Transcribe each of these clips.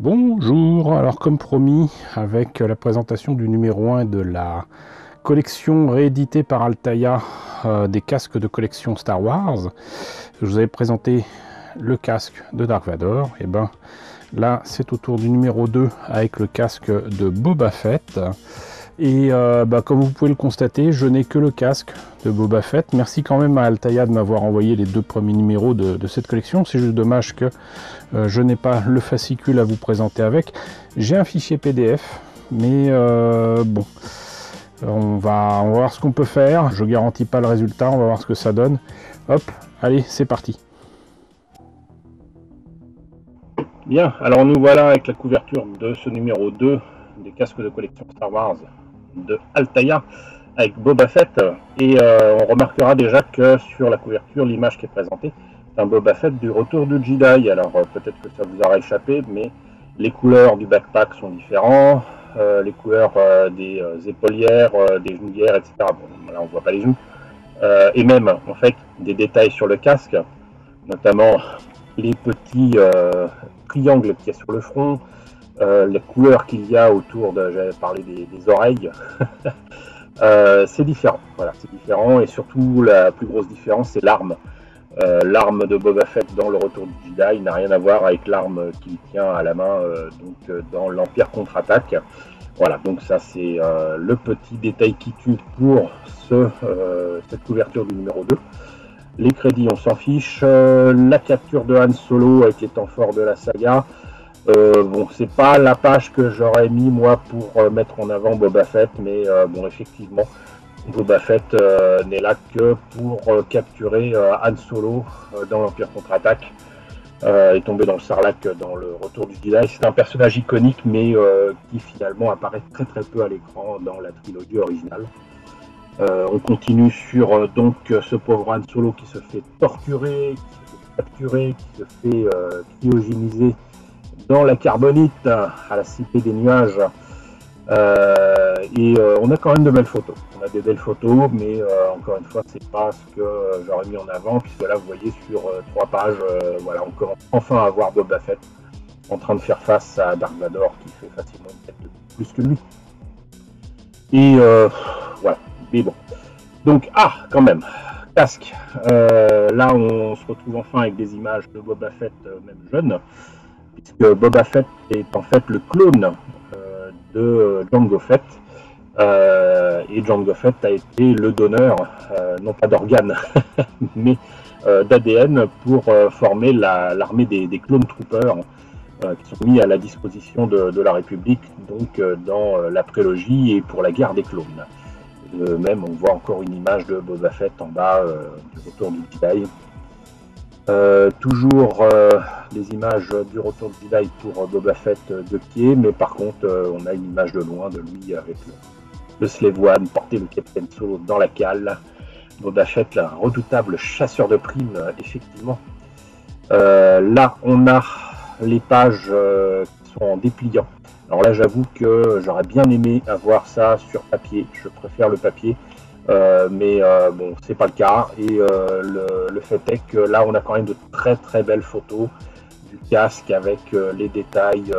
Bonjour, alors comme promis, avec la présentation du numéro 1 de la collection rééditée par Altaïa des casques de collection Star Wars, je vous avais présenté le casque de Dark Vador, et ben là c'est au tour du numéro 2 avec le casque de Boba Fett. Et comme vous pouvez le constater, je n'ai que le casque de Boba Fett. Merci quand même à Altaïa de m'avoir envoyé les deux premiers numéros de cette collection. C'est juste dommage que je n'ai pas le fascicule à vous présenter avec. J'ai un fichier PDF, mais bon, on va voir ce qu'on peut faire. Je garantis pas le résultat, on va voir ce que ça donne. Hop, allez, c'est parti. Bien, alors nous voilà avec la couverture de ce numéro 2 des casques de collection Star Wars de Altaïa avec Boba Fett, et on remarquera déjà que sur la couverture, l'image qui est présentée, c'est un Boba Fett du retour du Jedi. Alors peut-être que ça vous aura échappé, mais les couleurs du backpack sont différentes, les couleurs des épaulières, des genouillères, etc. Bon, là on voit pas les genoux, et même en fait des détails sur le casque, notamment les petits triangles qu'il y a sur le front, les couleurs qu'il y a autour de, j'avais parlé des oreilles. C'est différent, voilà, c'est différent, et surtout la plus grosse différence, c'est l'arme. L'arme de Boba Fett dans le retour du Jedi n'a rien à voir avec l'arme qu'il tient à la main dans l'Empire contre-attaque. Voilà, donc ça c'est le petit détail qui tue pour cette couverture du numéro 2. Les crédits, on s'en fiche. La capture de Han Solo avec les temps forts de la saga. Bon, c'est pas la page que j'aurais mis moi pour mettre en avant Boba Fett, mais bon, effectivement, Boba Fett n'est là que pour capturer Han Solo dans l'Empire contre-attaque et tomber dans le Sarlacc dans le retour du Jedi. C'est un personnage iconique, mais qui finalement apparaît très très peu à l'écran dans la trilogie originale. On continue sur donc ce pauvre Han Solo qui se fait torturer, qui se fait capturer, qui se fait cryogéniser dans la carbonite à la cité des nuages, et on a quand même de belles photos. On a des belles photos, mais encore une fois, c'est pas ce que j'aurais mis en avant, puisque là, vous voyez sur 3 pages, voilà, on commence enfin à voir Boba Fett en train de faire face à Dark Vador, qui fait facilement une tête de plus que lui. Et voilà, mais bon. Donc, quand même, casque. Là, on se retrouve enfin avec des images de Boba Fett, même jeune, puisque Boba Fett est en fait le clone de Jango Fett, et Jango Fett a été le donneur, non pas d'organes, mais d'ADN pour former l'armée des clone troopers qui sont mis à la disposition de la République, donc dans la prélogie et pour la guerre des clones. Même on voit encore une image de Boba Fett en bas du retour du Jedi. Toujours des images du retour de Jedi pour Boba Fett de pied, mais par contre on a une image de loin de lui avec le Slave One porter le Captain Solo dans la cale. Boba Fett, un redoutable chasseur de primes, effectivement. Là on a les pages qui sont en dépliant. Alors là j'avoue que j'aurais bien aimé avoir ça sur papier, je préfère le papier. Mais bon, c'est pas le cas, et le fait est que là on a quand même de très très belles photos du casque avec les détails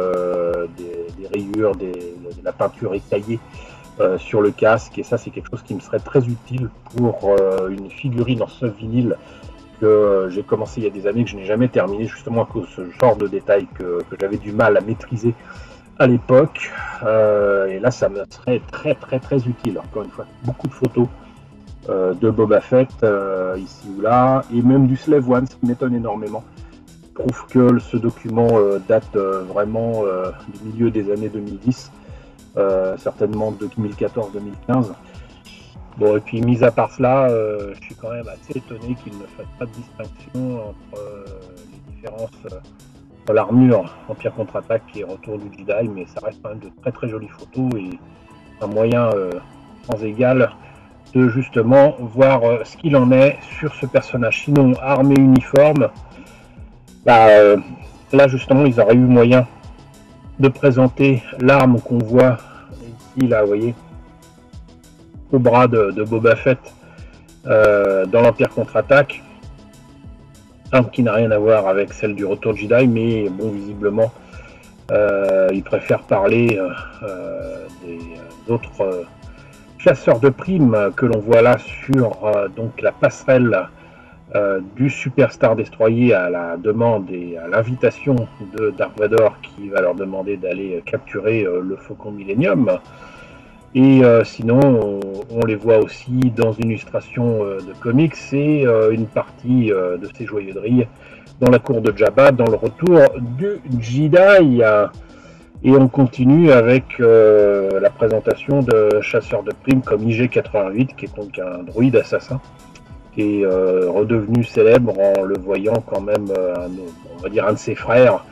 des rayures, de la peinture écaillée sur le casque, et ça c'est quelque chose qui me serait très utile pour une figurine en ce vinyle que j'ai commencé il y a des années, que je n'ai jamais terminé, justement à cause de ce genre de détails que j'avais du mal à maîtriser à l'époque, et là ça me serait très très très utile. Encore une fois, beaucoup de photos de Boba Fett ici ou là, et même du Slave One, ce qui m'étonne énormément. Je trouve que ce document date vraiment du milieu des années 2010, certainement de 2014-2015. Bon, et puis mis à part cela, je suis quand même assez étonné qu'il ne fasse pas de distinction entre les différences dans l'armure Empire contre-attaque et Retour du Jedi, mais ça reste quand même de très très jolies photos et un moyen sans égal de justement voir ce qu'il en est sur ce personnage. Sinon, arme et uniforme, là justement ils auraient eu moyen de présenter l'arme qu'on voit ici, là vous voyez, au bras de Boba Fett dans l'Empire contre-attaque. Arme qui n'a rien à voir avec celle du Retour de Jedi, mais bon, visiblement Il préfère parler des autres chasseurs de primes que l'on voit là sur donc la passerelle du Super Star Destroyer à la demande et à l'invitation de Dark Vador qui va leur demander d'aller capturer le Faucon Millennium. Et sinon, on les voit aussi dans une illustration de comics et une partie de ces joyeuseries dans la cour de Jabba, dans le retour du Jedi. Et on continue avec la présentation de chasseurs de primes comme IG-88, qui est donc un droïde assassin, qui est redevenu célèbre en le voyant quand même, on va dire un de ses frères,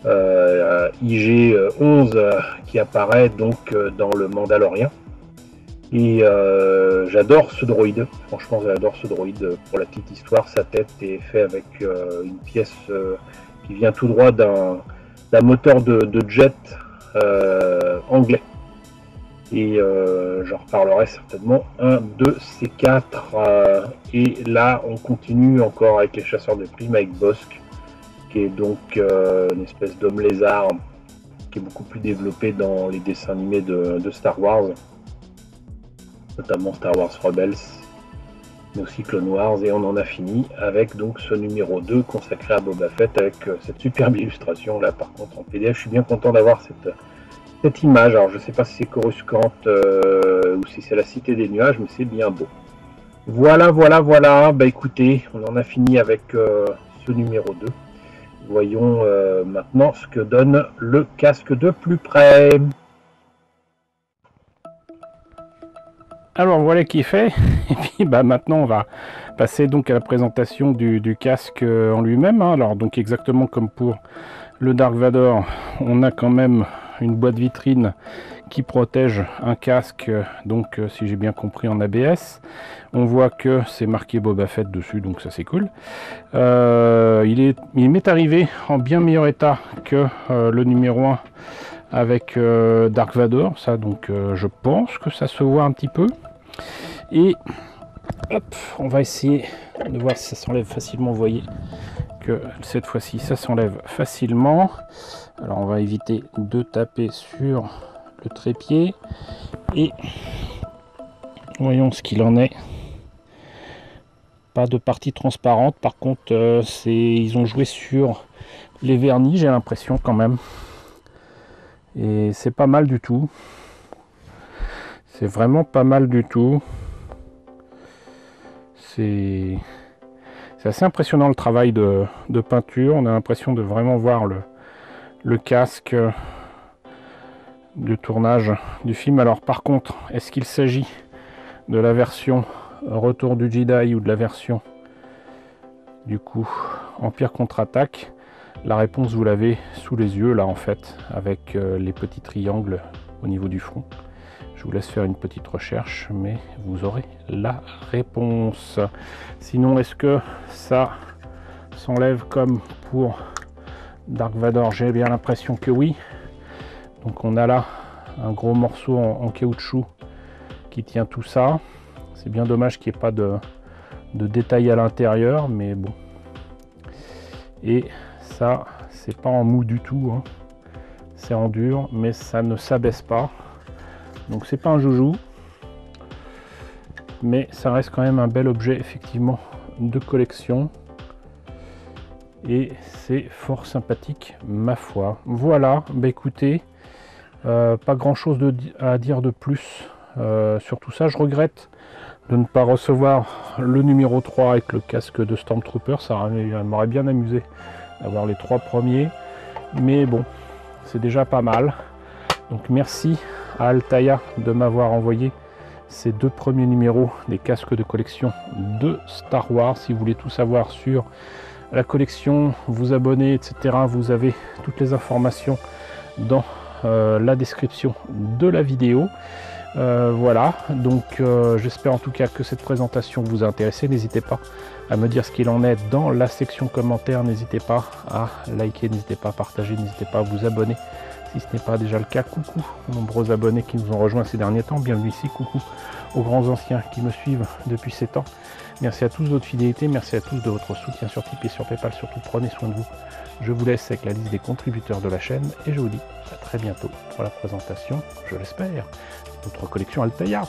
IG-11, qui apparaît donc dans le Mandalorien. Et j'adore ce droïde, franchement j'adore ce droïde. Pour la petite histoire, sa tête est faite avec une pièce qui vient tout droit d'un moteur de jet anglais. Et j'en reparlerai certainement un de ces quatre. Et là, on continue encore avec les chasseurs de primes, avec Bossk, qui est donc une espèce d'homme lézard qui est beaucoup plus développé dans les dessins animés de Star Wars, notamment Star Wars Rebels, mais aussi Clone Wars. Et on en a fini avec donc ce numéro 2 consacré à Boba Fett, avec cette superbe illustration là par contre en PDF. Je suis bien content d'avoir cette image. Alors je sais pas si c'est Coruscant ou si c'est la Cité des Nuages, mais c'est bien beau. Voilà. Bah écoutez, on en a fini avec ce numéro 2. Voyons maintenant ce que donne le casque de plus près. Alors voilà qui est fait, et puis bah maintenant on va passer donc à la présentation du casque en lui-même. Alors donc exactement comme pour le Dark Vador, on a quand même une boîte vitrine qui protège un casque, donc si j'ai bien compris en ABS. On voit que c'est marqué Boba Fett dessus, donc ça c'est cool. Il m'est arrivé en bien meilleur état que le numéro 1 avec Dark Vador, ça donc je pense que ça se voit un petit peu. Et hop, on va essayer de voir si ça s'enlève facilement. Vous voyez que cette fois-ci ça s'enlève facilement. Alors on va éviter de taper sur le trépied et voyons ce qu'il en est. Pas de partie transparente, par contre ils ont joué sur les vernis, j'ai l'impression quand même, et c'est pas mal du tout, c'est vraiment pas mal du tout. C'est assez impressionnant le travail de peinture. On a l'impression de vraiment voir le casque de tournage du film. Alors par contre, est-ce qu'il s'agit de la version Retour du Jedi ou de la version du coup Empire contre-attaque? La réponse vous l'avez sous les yeux là en fait, avec les petits triangles au niveau du front. Je vous laisse faire une petite recherche, mais vous aurez la réponse. Sinon, est-ce que ça s'enlève comme pour Dark Vador? J'ai bien l'impression que oui. Donc on a là un gros morceau en caoutchouc qui tient tout ça. C'est bien dommage qu'il n'y ait pas de détails à l'intérieur, mais bon. Et ça, c'est pas en mou du tout, hein. C'est en dur, mais ça ne s'abaisse pas. Donc c'est pas un joujou, mais ça reste quand même un bel objet effectivement de collection. Et c'est fort sympathique ma foi. Voilà, bah écoutez, pas grand chose à dire de plus sur tout ça. Je regrette de ne pas recevoir le numéro 3 avec le casque de Stormtrooper. Ça m'aurait bien amusé d'avoir les 3 premiers, mais bon, c'est déjà pas mal. Donc merci à Altaïa de m'avoir envoyé ces 2 premiers numéros des casques de collection de Star Wars. Si vous voulez tout savoir sur la collection, vous abonner, etc., vous avez toutes les informations dans la description de la vidéo. Voilà, donc j'espère en tout cas que cette présentation vous a intéressé. N'hésitez pas à me dire ce qu'il en est dans la section commentaires. N'hésitez pas à liker, n'hésitez pas à partager, n'hésitez pas à vous abonner Si ce n'est pas déjà le cas, coucou aux nombreux abonnés qui nous ont rejoints ces derniers temps. Bienvenue ici, coucou aux grands anciens qui me suivent depuis 7 ans. Merci à tous de votre fidélité, merci à tous de votre soutien sur Tipeee et sur Paypal. Surtout, prenez soin de vous. Je vous laisse avec la liste des contributeurs de la chaîne et je vous dis à très bientôt pour la présentation, je l'espère, de notre collection Altaïa.